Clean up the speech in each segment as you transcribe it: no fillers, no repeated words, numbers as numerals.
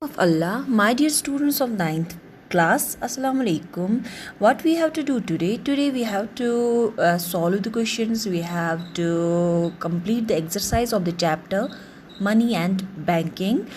Of Allah, my dear students of ninth class, Assalamu alaikum. What we have to do today? Today we have to solve the questions. We have to complete the exercise of the chapter Money and Banking.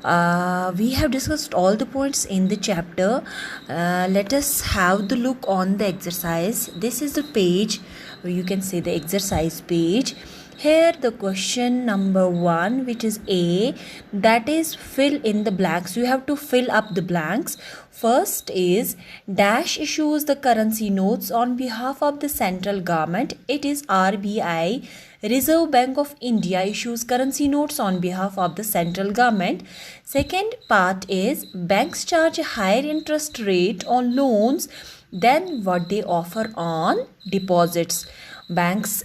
We have discussed all the points in the chapter. Let us have the look on the exercise. This is the page, you can say the exercise page. Here the question number 1, which is A, that is fill in the blanks. You have to fill up the blanks. First is dash issues the currency notes on behalf of the central government. It is RBI. Reserve Bank of India issues currency notes on behalf of the central government. Second part is banks charge a higher interest rate on loans than what they offer on deposits. Banks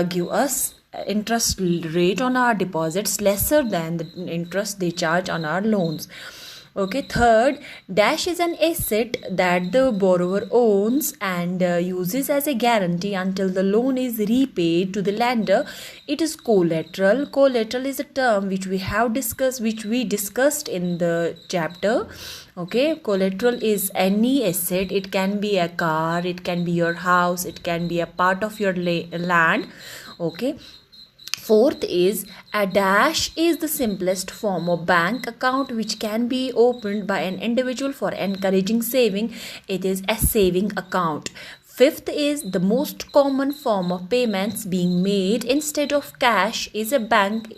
give us interest rate on our deposits lesser than the interest they charge on our loans. Okay, third, dash is an asset that the borrower owns and uses as a guarantee until the loan is repaid to the lender. It is collateral. Collateral is a term which we discussed in the chapter. Okay, collateral is any asset. It can be a car, it can be your house, it can be a part of your land. Okay. Fourth is a dash is the simplest form of bank account which can be opened by an individual for encouraging saving. It is a saving account. Fifth is the most common form of payments being made instead of cash is a bank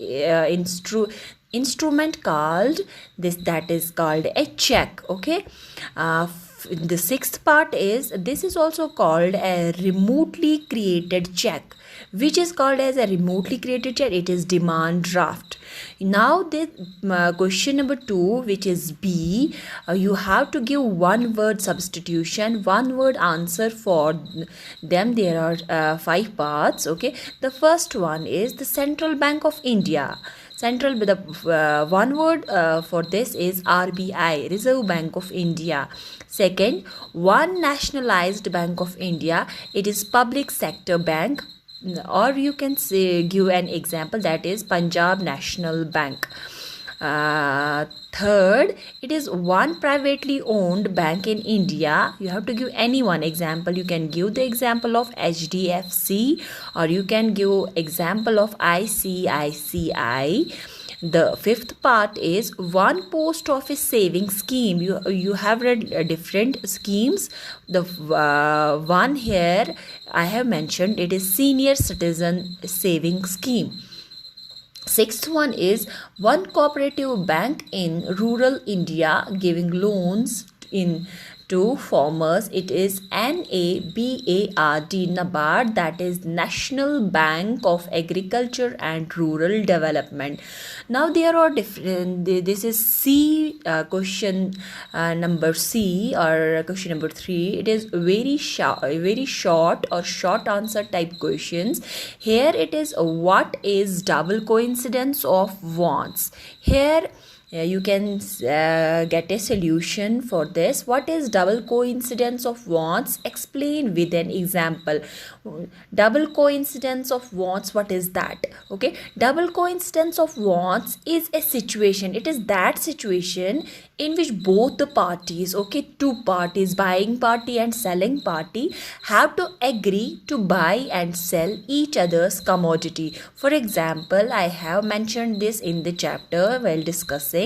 instrument called that is called a check. Okay. The sixth part is this is also called a remotely created check, which is called as a remotely created check. It is demand draft. Now the question number 2, which is B, you have to give one word substitution, one word answer for them. There are 5 parts. Okay, the first one is the Central Bank of India. The one word for this is RBI, Reserve Bank of India. Second, one nationalized Bank of India. It is public sector bank, or you can say give an example, that is Punjab National Bank. Third, it is one privately owned bank in India. You have to give any one example. You can give the example of HDFC, or you can give example of ICICI. The fifth part is one post office saving scheme. You have read different schemes. The one here I have mentioned, it is senior citizen saving scheme. Sixth one is one cooperative bank in rural India giving loans to farmers. It is NABARD, NABARD, that is National Bank of Agriculture and Rural Development. Now there are different, this is C, question number C, or question number 3. It is very short or short answer type questions. Here it is what is double coincidence of wants. Here you can get a solution for this. What is double coincidence of wants? Explain with an example. Double coincidence of wants, what is that? Okay, double coincidence of wants is a situation. It is that situation in which both the parties, okay, two parties, buying party and selling party, have to agree to buy and sell each other's commodity. For example, I have mentioned this in the chapter while discussing.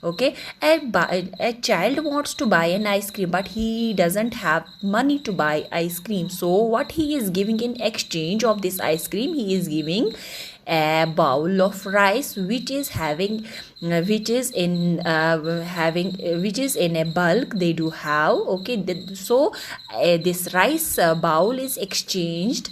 Okay, a child wants to buy an ice cream, but he doesn't have money to buy ice cream. So what he is giving in exchange of this ice cream, he is giving a bowl of rice which is in a bulk they do have. Okay, so this rice bowl is exchanged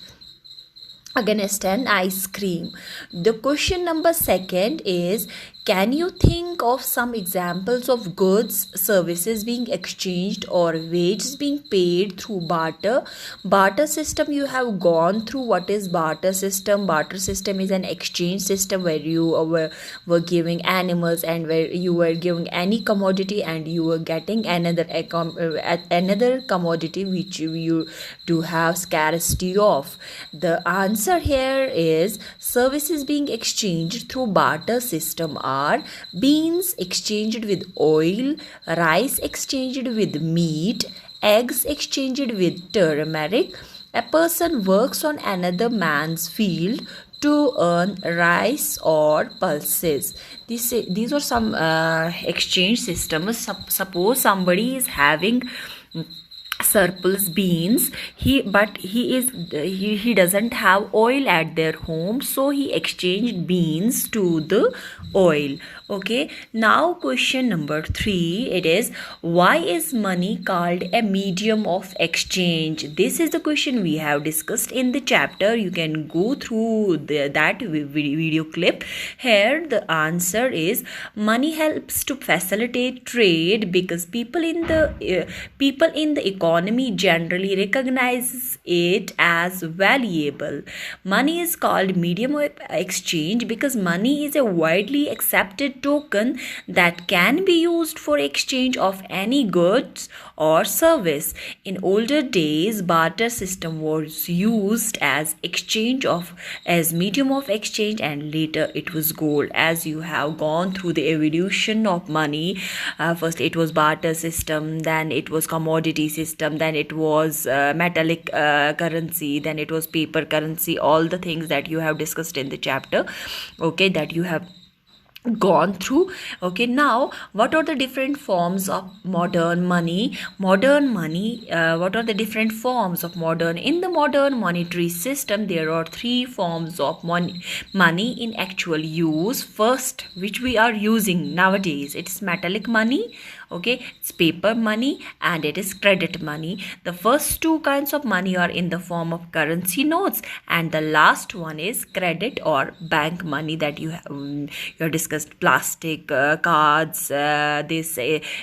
against an ice cream. The question number 2 is, can you think of some examples of goods, services being exchanged or wages being paid through barter? Barter system you have gone through. What is barter system? Barter system is an exchange system where you were giving animals, and where you were giving any commodity and you were getting another commodity which you do have scarcity of. The answer here is services being exchanged through barter system are are beans exchanged with oil, rice exchanged with meat, eggs exchanged with turmeric. A person works on another man's field to earn rice or pulses. These are some exchange systems. Suppose somebody is having surplus beans, he doesn't have oil at their home, so he exchanged beans to the oil. Okay, now question number 3, it is, why is money called a medium of exchange? This is the question we have discussed in the chapter. You can go through that video clip. Here the answer is, money helps to facilitate trade because people in the economy generally recognizes it as valuable. Money is called medium of exchange because money is a widely accepted token that can be used for exchange of any goods or service. In older days, barter system was used as medium of exchange, and later it was gold. As you have gone through the evolution of money, first it was barter system, then it was commodity system, then it was metallic currency, then it was paper currency. All the things that you have discussed in the chapter, okay, that you have gone through. Okay, now what are the different forms of modern money? What are the different forms of modern? In the modern monetary system, there are 3 forms of money in actual use. First, which we are using nowadays, it's metallic money, okay, it's paper money, and it is credit money. The first 2 kinds of money are in the form of currency notes, and the last one is credit or bank money that you have discussed. Plastic cards, this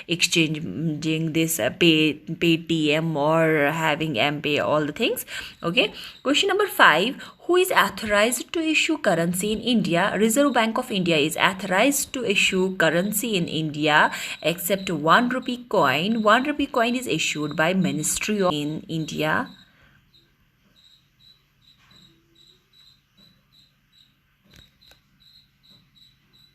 exchanging this Paytm or having MPay, all the things. Okay, question number 5, who is authorized to issue currency in India? Reserve Bank of India is authorized to issue currency in India, except 1 rupee coin. 1 rupee coin is issued by Ministry of in India.